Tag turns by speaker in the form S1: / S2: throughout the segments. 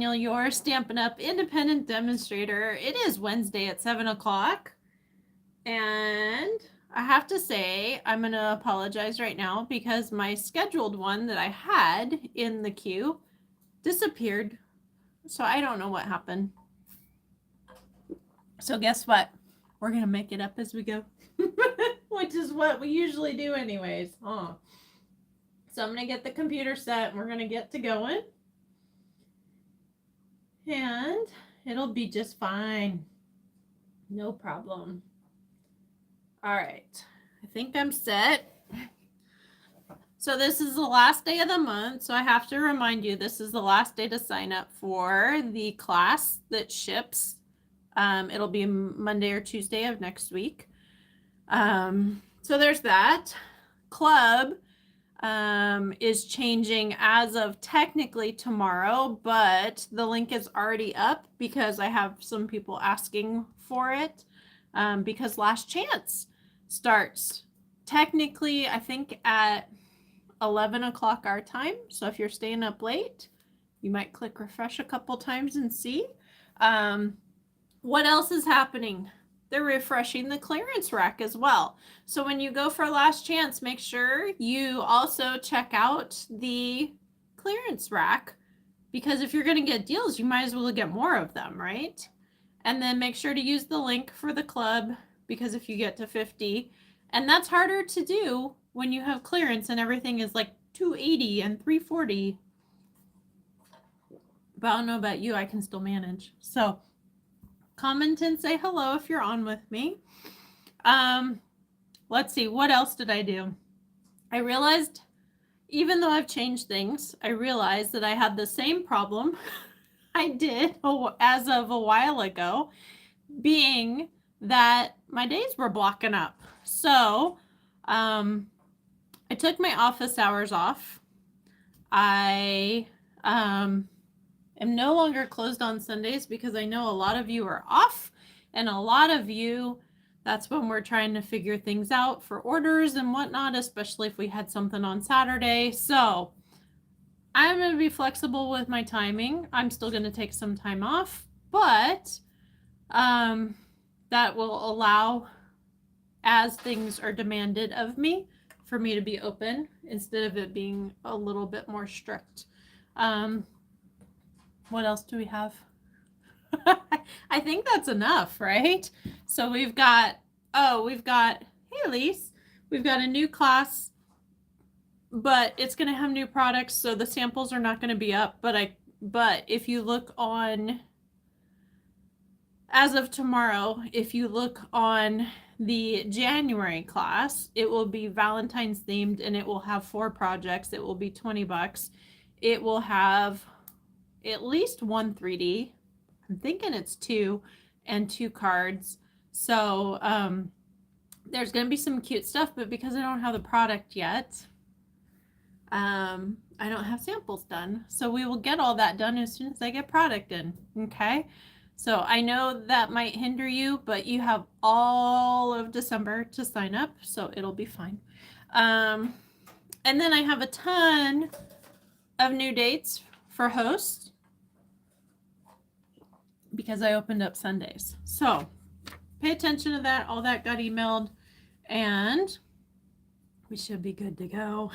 S1: Your Stampin' Up! Independent Demonstrator. It is Wednesday at 7 o'clock. And I have to say, I'm going to apologize right now because my scheduled one that I had in the queue disappeared. So I don't know what happened. So guess what? We're going to make it up as we go. Which is what we usually do anyways. Huh? So I'm going to get the computer set and we're going to get to going. And it'll be just fine. No problem. All right. I think I'm set. So this is the last day of the month. So I have to remind you, this is the last day to sign up for the class that ships. It'll be Monday or Tuesday of next week. So there's that. Club is changing as of technically tomorrow, but the link is already up because I have some people asking for it, because Last Chance starts technically, I think, at 11 o'clock our time. So if you're staying up late, you might click refresh a couple times and see. What else is happening? They're refreshing the clearance rack as well. So when you go for Last Chance, make sure you also check out the clearance rack, because if you're going to get deals, you might as well get more of them, right? And then make sure to use the link for the club, because if you get to 50, and that's harder to do when you have clearance and everything is like $280 and $340. But I don't know about you, I can still manage. So comment and say hello if you're on with me. Let's see, what else did I do? I realized, even though I've changed things, I realized that I had the same problem I did as of a while ago, being that my days were blocking up. So I took my office hours off. I am no longer closed on Sundays because I know a lot of you are off, and a lot of you, that's when we're trying to figure things out for orders and whatnot, especially if we had something on Saturday. So I'm going to be flexible with my timing. I'm still going to take some time off, but that will allow, as things are demanded of me, for me to be open instead of it being a little bit more strict. What else do we have? I think that's enough, right? So we've got, hey Elise, we've got a new class, but it's going to have new products, so the samples are not going to be up. But if you look on, as of tomorrow, if you look on the January class, it will be Valentine's themed, and it will have 4 projects. It will be $20. It will have at least 1 3D. I'm thinking it's 2, and 2 cards. So there's going to be some cute stuff, but because I don't have the product yet, I don't have samples done. So we will get all that done as soon as I get product in. Okay. So I know that might hinder you, but you have all of December to sign up, so it'll be fine. And then I have a ton of new dates for hosts, because I opened up Sundays. So pay attention to that. All that got emailed, and we should be good to go.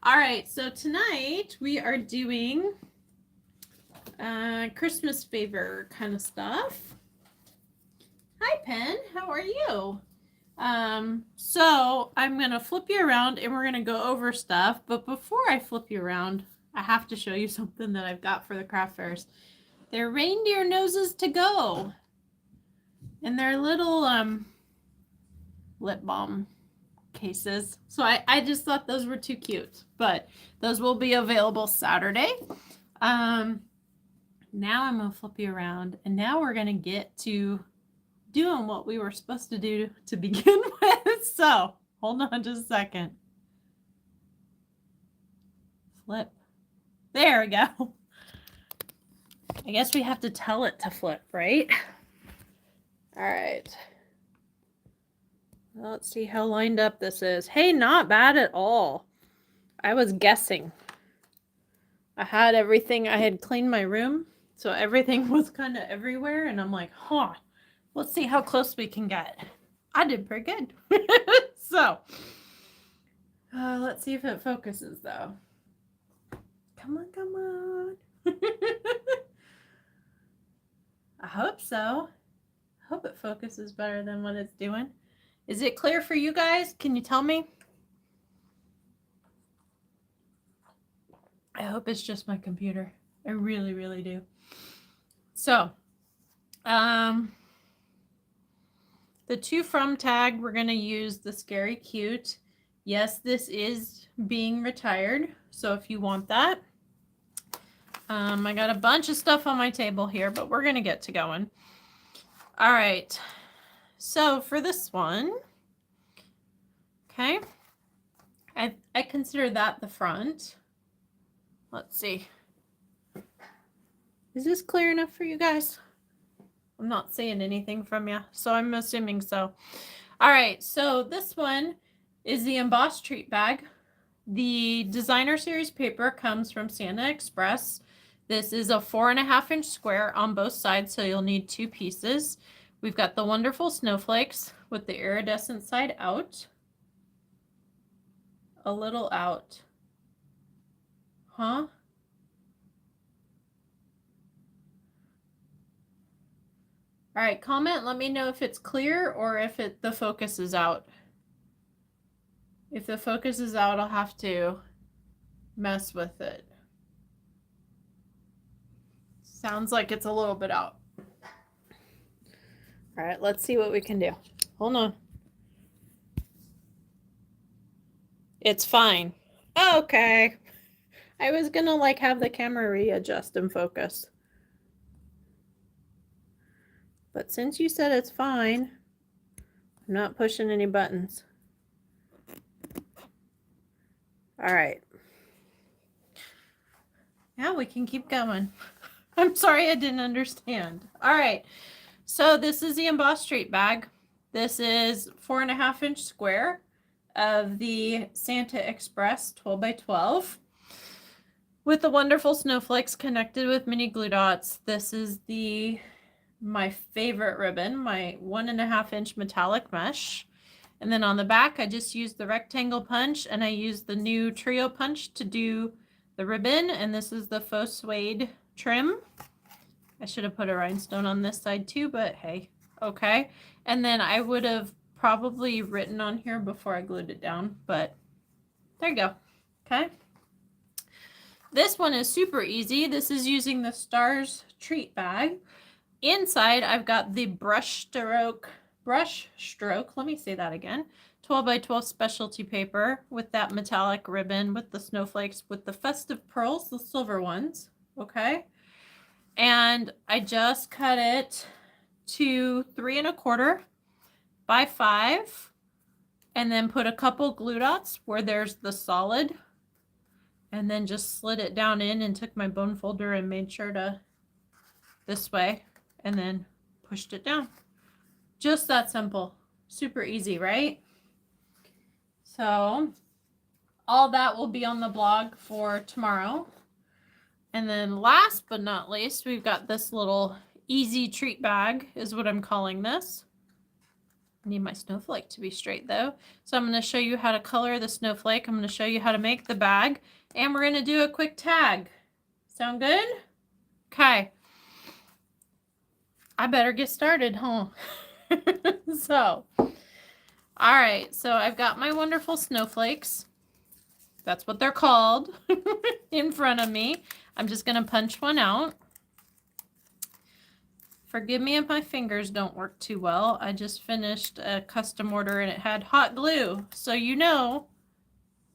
S1: All right, so tonight we are doing Christmas favor kind of stuff. Hi, Pen. How are you? So I'm going to flip you around and we're going to go over stuff. But before I flip you around, I have to show you something that I've got for the craft fairs. They're reindeer noses to go. And they're little lip balm cases. So I just thought those were too cute. But those will be available Saturday. Now I'm going to flip you around. And now we're going to get to doing what we were supposed to do to begin with. So hold on just a second. Flip. There we go. I guess we have to tell it to flip, right? All right. Let's see how lined up this is. Hey, not bad at all. I was guessing. I had everything. I had cleaned my room So everything was kind of everywhere, and I'm like, huh, let's see how close we can get. I did pretty good. So let's see if it focuses though. Come on, come on. I hope so. I hope it focuses better than what it's doing. Is it clear for you guys? Can you tell me? I hope it's just my computer. I really, really do. So, the to from tag, we're going to use the Scary Cute. Yes, this is being retired. So if you want that, I got a bunch of stuff on my table here, but we're going to get to going. All right. So for this one, okay, I consider that the front. Let's see. Is this clear enough for you guys? I'm not seeing anything from you, so I'm assuming so. All right, so this one is the embossed treat bag. The designer series paper comes from Santa Express. This is a 4.5-inch square on both sides, so you'll need 2 pieces. We've got the wonderful snowflakes with the iridescent side out. A little out. Huh? All right, comment, let me know if it's clear or if the focus is out. If the focus is out, I'll have to mess with it. Sounds like it's a little bit out. All right, let's see what we can do. Hold on. It's fine. Okay. I was gonna like have the camera readjust and focus. But since you said it's fine, I'm not pushing any buttons. All right. Yeah, we can keep going. I'm sorry I didn't understand. All right. So this is the embossed treat bag. This is 4.5-inch square of the Santa Express 12 by 12 with the wonderful snowflakes connected with mini glue dots. This is my favorite ribbon, my 1.5-inch metallic mesh. And then on the back, I just used the rectangle punch, and I used the new trio punch to do the ribbon. And this is the faux suede trim. I should have put a rhinestone on this side too, but hey, okay. And then I would have probably written on here before I glued it down, but there you go. Okay. This one is super easy. This is using the Stars treat bag. Inside, I've got the brush stroke, let me say that again, 12 by 12 specialty paper with that metallic ribbon with the snowflakes with the festive pearls, the silver ones, okay? And I just cut it to 3 1/4 by 5 and then put a couple glue dots where there's the solid and then just slid it down in and took my bone folder and made sure to this way and then pushed it down. Just that simple. Super easy, right? So all that will be on the blog for tomorrow. And then last but not least, we've got this little easy treat bag is what I'm calling this. I need my snowflake to be straight though. So I'm going to show you how to color the snowflake. I'm going to show you how to make the bag, and we're going to do a quick tag. Sound good? Okay. I better get started, huh? So, all right. So I've got my wonderful snowflakes. That's what they're called in front of me. I'm just going to punch one out. Forgive me if my fingers don't work too well. I just finished a custom order and it had hot glue. So you know,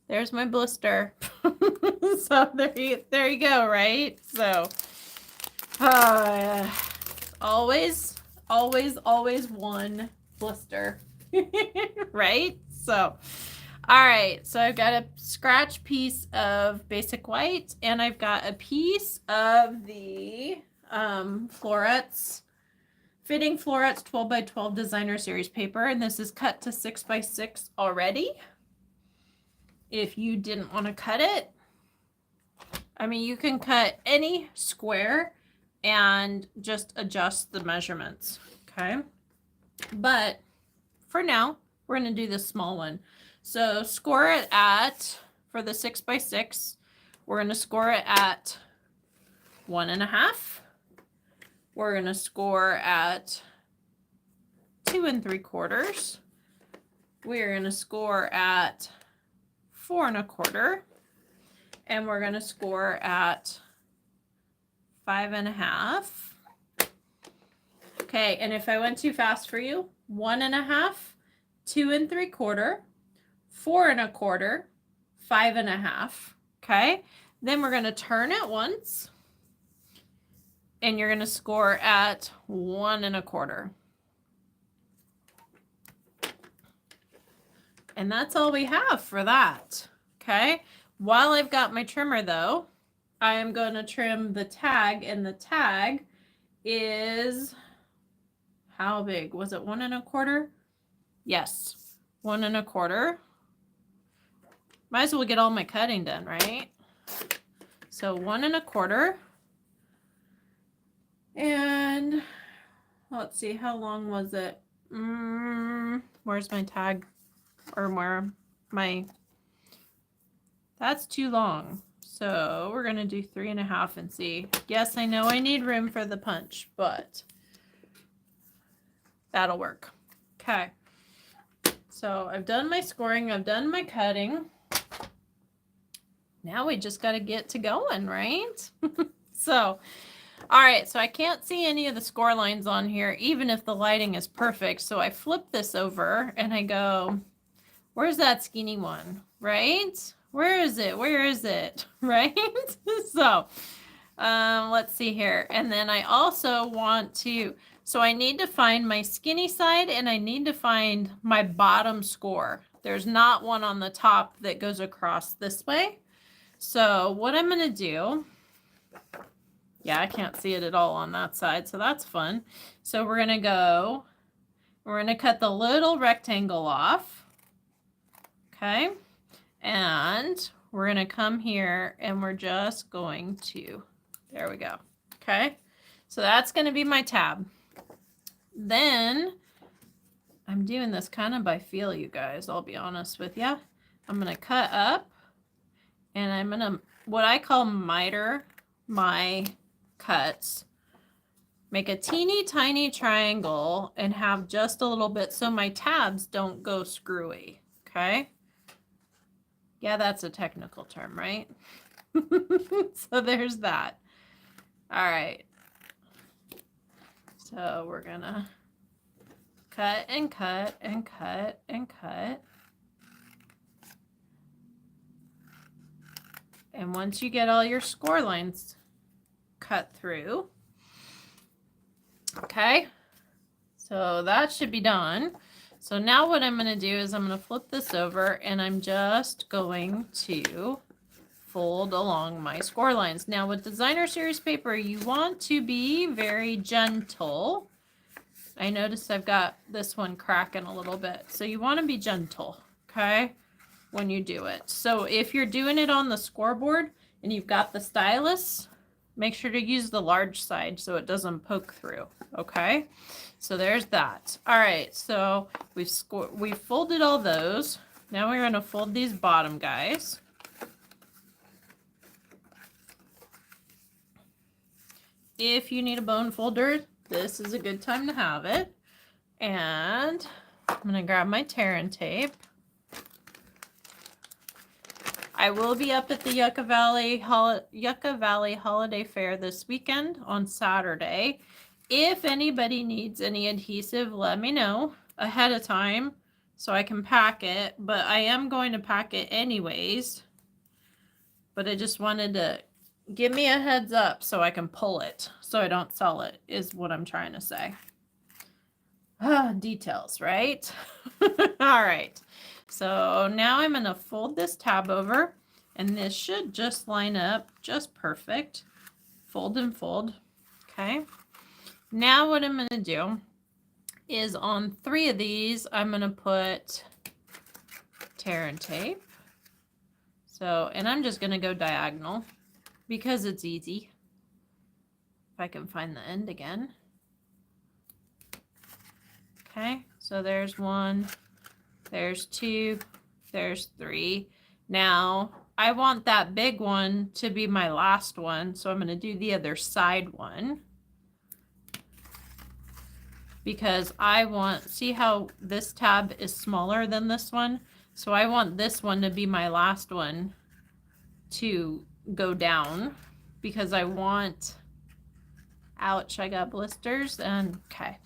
S1: there's my blister. So there you go, right? So always one blister, right? So all right, so I've got a scratch piece of basic white, and I've got a piece of the Florets, Fitting Florets 12 by 12 designer series paper, and this is cut to 6 by 6 already. If you didn't want to cut it, I mean, you can cut any square and just adjust the measurements, okay? But for now, we're going to do the small one. So score it at, for the 6x6, we're going to score it at 1.5. We're going to score at 2 3/4. We're going to score at 4 1/4. And we're going to score at 5.5. Okay, and if I went too fast for you, 1.5, 2 3/4, 4 1/4, 5.5. Okay, then we're going to turn it once, and you're going to score at 1 1/4. And that's all we have for that. Okay, while I've got my trimmer though, I am going to trim the tag, and the tag is, how big? Was it 1 1/4? Yes, 1 1/4. Might as well get all my cutting done, right? So 1 1/4. And let's see, how long was it? Where's my tag? Or where my, that's too long. So we're going to do 3.5 and see. Yes, I know I need room for the punch, but that'll work. Okay. So I've done my scoring. I've done my cutting. Now we just got to get to going, right? So, all right. So I can't see any of the score lines on here, even if the lighting is perfect. So I flip this over and I go, where's that skinny one, right? Where is it? Where is it? Right? So let's see here. And then I also want to, so I need to find my skinny side, and I need to find my bottom score. There's not one on the top that goes across this way. So what I'm going to do, yeah, I can't see it at all on that side, so that's fun. So we're going to cut the little rectangle off. Okay, and we're going to come here and we're just going to, there we go. Okay, so that's going to be my tab. Then I'm doing this kind of by feel, you guys, I'll be honest with you. I'm going to cut up, and I'm going to, what I call miter my cuts. Make a teeny tiny triangle and have just a little bit so my tabs don't go screwy. Okay. Yeah, that's a technical term, right? So there's that. All right. So we're gonna cut and cut and cut and cut. And once you get all your score lines cut through, okay, so that should be done. So now what I'm going to do is I'm going to flip this over, and I'm just going to fold along my score lines. Now with designer series paper, you want to be very gentle. I noticed I've got this one cracking a little bit. So you want to be gentle, okay, when you do it. So if you're doing it on the scoreboard and you've got the stylus, make sure to use the large side so it doesn't poke through, okay? So there's that. All right, so we've folded all those. Now we're going to fold these bottom guys. If you need a bone folder, this is a good time to have it. And I'm going to grab my tear and tape. I will be up at the Yucca Valley Holiday Fair this weekend on Saturday. If anybody needs any adhesive, let me know ahead of time so I can pack it. But I am going to pack it anyways. But I just wanted to give me a heads up so I can pull it so I don't sell it, is what I'm trying to say. Details, right? All right. So now I'm going to fold this tab over, and this should just line up just perfect. Fold and fold. Okay. Now what I'm going to do is on 3 of these, I'm going to put tear and tape. So, and I'm just going to go diagonal because it's easy. If I can find the end again. Okay, so there's 1, there's 2, there's 3. Now, I want that big one to be my last one, so I'm going to do the other side one. Because I want, see how this tab is smaller than this one? So I want this one to be my last one to go down, because I want, ouch, I got blisters, and okay.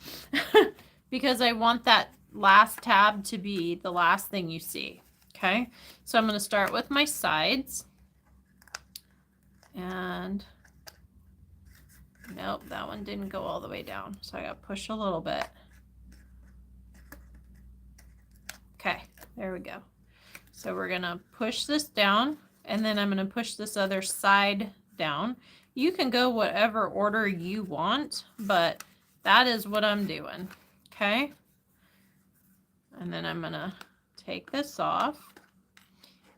S1: Because I want that last tab to be the last thing you see. Okay, so I'm going to start with my sides. And nope, that one didn't go all the way down. So I got to push a little bit. Okay, there we go. So we're going to push this down, and then I'm going to push this other side down. You can go whatever order you want, but that is what I'm doing. Okay. And then I'm going to take this off.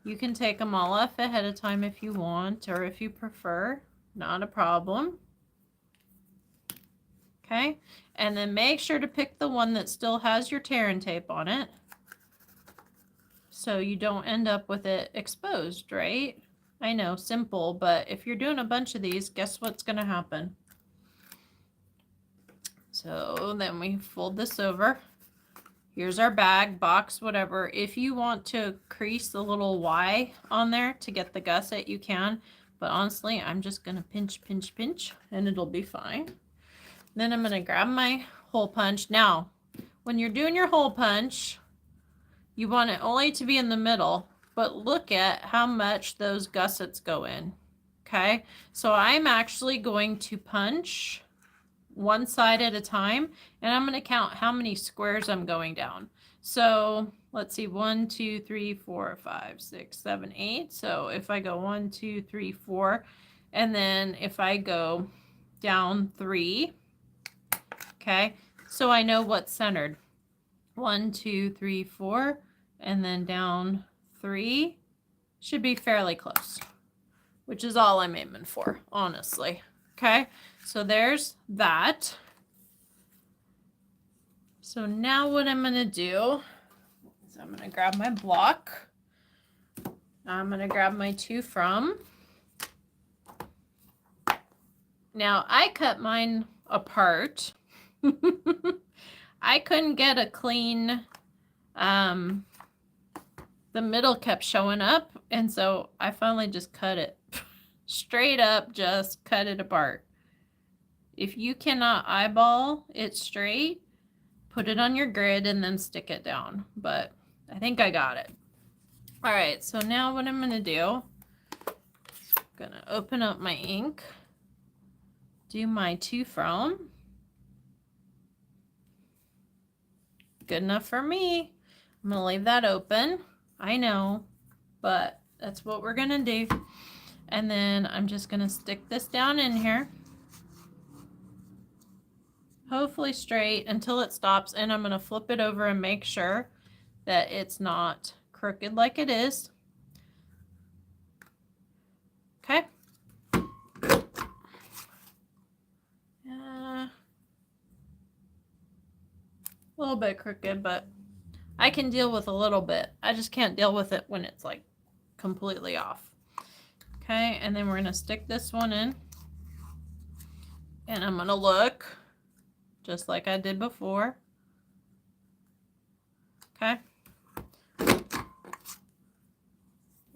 S1: You can take them all off ahead of time if you want, or if you prefer, not a problem. Okay. And then make sure to pick the one that still has your tear and tape on it, so you don't end up with it exposed, right? I know, simple, but if you're doing a bunch of these, guess what's going to happen? So then we fold this over. Here's our bag, box, whatever. If you want to crease the little Y on there to get the gusset, you can. But honestly, I'm just going to pinch, pinch, pinch, and it'll be fine. Then I'm going to grab my hole punch. Now, when you're doing your hole punch, you want it only to be in the middle, but look at how much those gussets go in. Okay, so I'm actually going to punch one side at a time, and I'm going to count how many squares I'm going down. So let's see, 1, 2, 3, 4, 5, 6, 7, 8. So if I go 1, 2, 3, 4, and then if I go down 3, okay, so I know what's centered. 1, 2, 3, 4, and then down 3 should be fairly close, which is all I'm aiming for, honestly. Okay, so there's that. So now what I'm going to do is I'm going to grab my block. I'm going to grab my 2 from. Now I cut mine apart. I couldn't get a clean, the middle kept showing up, and so I finally just cut it. Straight up, just cut it apart. If you cannot eyeball it straight, put it on your grid and then stick it down. But I think I got it. All right, so now what I'm going to do, I'm going to open up my ink, do my 2 from. Good enough for me. I'm going to leave that open. I know, but that's what we're going to do. And then I'm just going to stick this down in here. Hopefully straight until it stops. And I'm going to flip it over and make sure that it's not crooked like it is. Okay. A little bit crooked, but I can deal with a little bit. I just can't deal with it when it's like completely off. Okay, and then we're going to stick this one in. And I'm going to look just like I did before. Okay.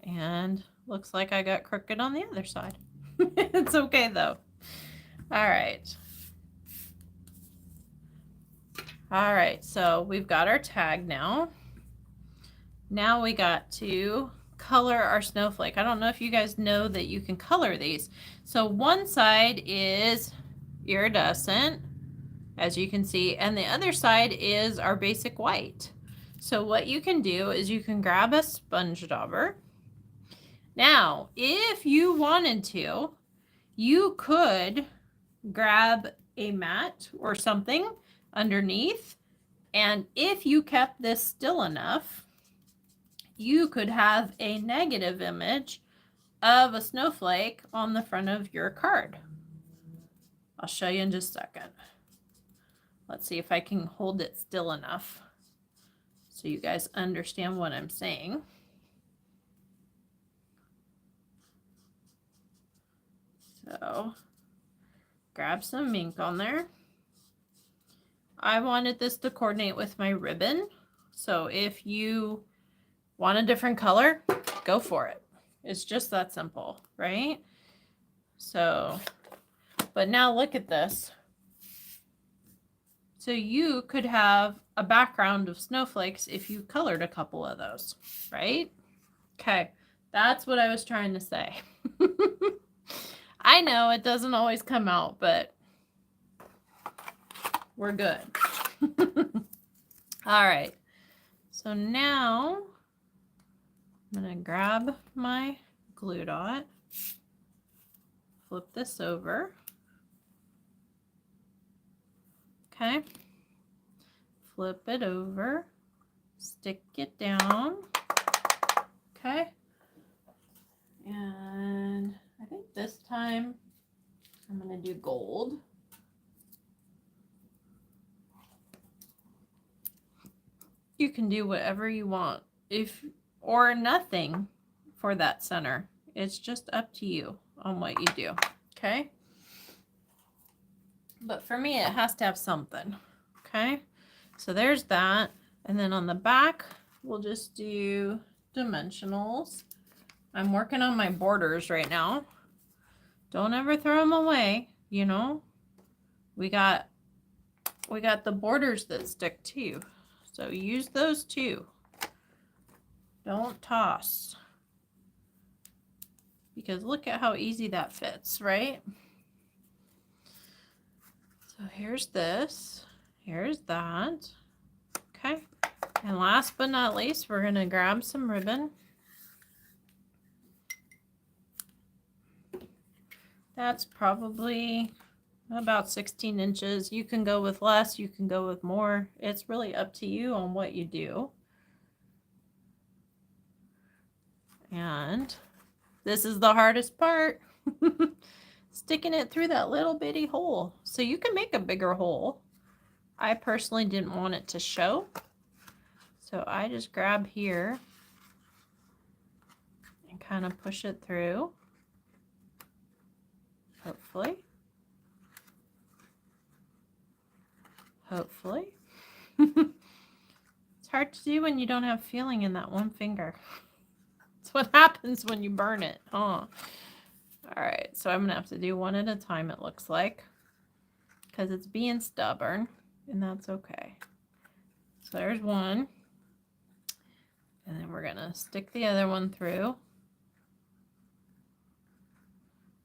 S1: And looks like I got crooked on the other side. It's okay though. All right. All right, so we've got our tag now. Now we got to color our snowflake. I don't know if you guys know that you can color these. So one side is iridescent, as you can see, and the other side is our basic white. So what you can do is you can grab a sponge dauber. Now, if you wanted to, you could grab a mat or something underneath, and if you kept this still enough, you could have a negative image of a snowflake on the front of your card. I'll show you in just a second. Let's see if I can hold it still enough so you guys understand what I'm saying. So grab some ink on there. I wanted this to coordinate with my ribbon. So if you want a different color, go for it. It's just that simple, right? So, but now look at this. So you could have a background of snowflakes if you colored a couple of those, right? Okay, that's what I was trying to say. I know it doesn't always come out, but we're good. All right, so now I'm gonna grab my glue dot, flip this over. Okay, flip it over, stick it down. Okay, and I think this time I'm gonna do gold. You can do whatever you want, or nothing for that center. It's just up to you on what you do. Okay, but for me it has to have something. Okay, so there's that, and then on the back we'll just do dimensionals. I'm working on my borders right now. Don't ever throw them away, you know. We got the borders that stick too, so use those too. Don't toss, because look at how easy that fits, right? So here's this, here's that. Okay, and last but not least, we're gonna grab some ribbon. That's probably about 16 inches. You can go with less, you can go with more. It's really up to you on what you do. And this is the hardest part. Sticking it through that little bitty hole. So you can make a bigger hole. I personally didn't want it to show, so I just grab here and kind of push it through. Hopefully. It's hard to do when you don't have feeling in that one finger. That's what happens when you burn it, huh? All right, so I'm gonna have to do one at a time, it looks like, because it's being stubborn, and that's okay. So there's one, and then we're gonna stick the other one through.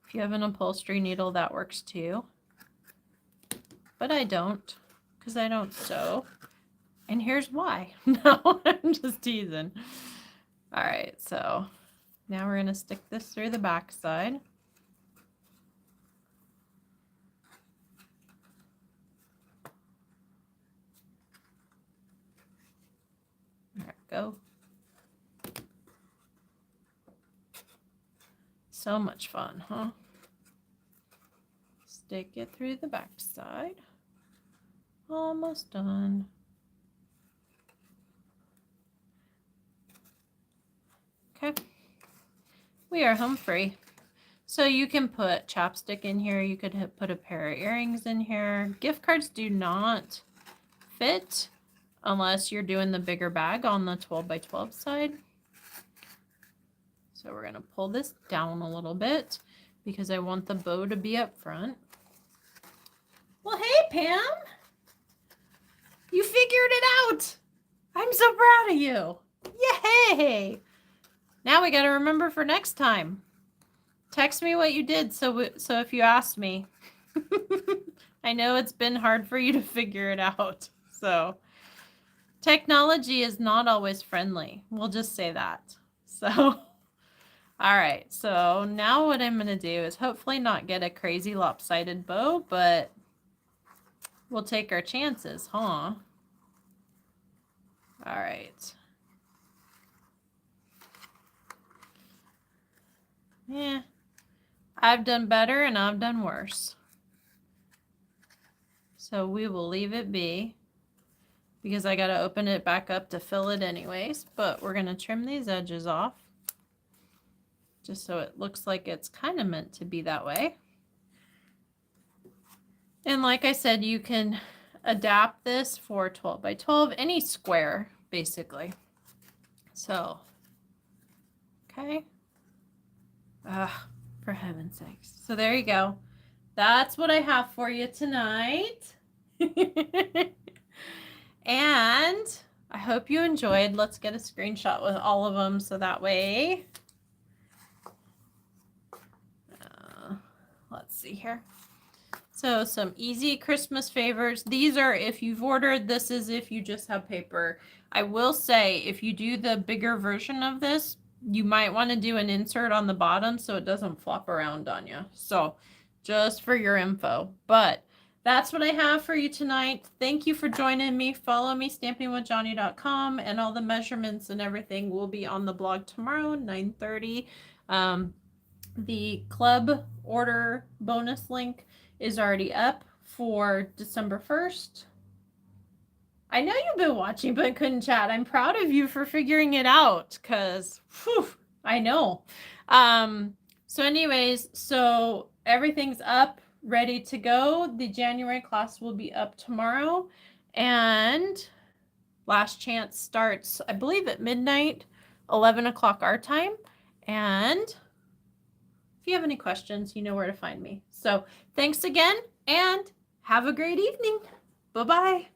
S1: If you have an upholstery needle, that works too, but I don't, because I don't sew, and here's why. No, I'm just teasing. All right, so now we're gonna stick this through the back side. There we go. So much fun, huh? Stick it through the back side. Almost done. Okay. We are home free. So you can put chapstick in here. You could put a pair of earrings in here. Gift cards do not fit unless you're doing the bigger bag on the 12 by 12 side. So we're going to pull this down a little bit because I want the bow to be up front. Well, hey, Pam. You figured it out. I'm so proud of you. Yay. Now we got to remember for next time. Text me what you did so if you asked me. I know it's been hard for you to figure it out. So technology is not always friendly. We'll just say that. So, all right. So now what I'm going to do is hopefully not get a crazy lopsided bow, but we'll take our chances, huh? All right. Yeah. I've done better and I've done worse. So we will leave it be because I got to open it back up to fill it anyways. But we're going to trim these edges off just so it looks like it's kind of meant to be that way. And like I said, you can adapt this for 12 by 12, any square, basically. So, okay. For heaven's sakes. So there you go. That's what I have for you tonight. And I hope you enjoyed. Let's get a screenshot with all of them so that way. Let's see here. So some easy Christmas favors. These are if you've ordered. This is if you just have paper. I will say if you do the bigger version of this, you might want to do an insert on the bottom so it doesn't flop around on you. So just for your info. But that's what I have for you tonight. Thank you for joining me. Follow me, stampingwithjohnny.com, and all the measurements and everything will be on the blog tomorrow, 9:30. The club order bonus link is already up for December 1st. I know you've been watching but couldn't chat. I'm proud of you for figuring it out because I know. So anyways, so everything's up, ready to go. The January class will be up tomorrow, and last chance starts, I believe, at midnight, 11 o'clock our time. And if you have any questions, you know where to find me. So thanks again, and have a great evening. Bye-bye.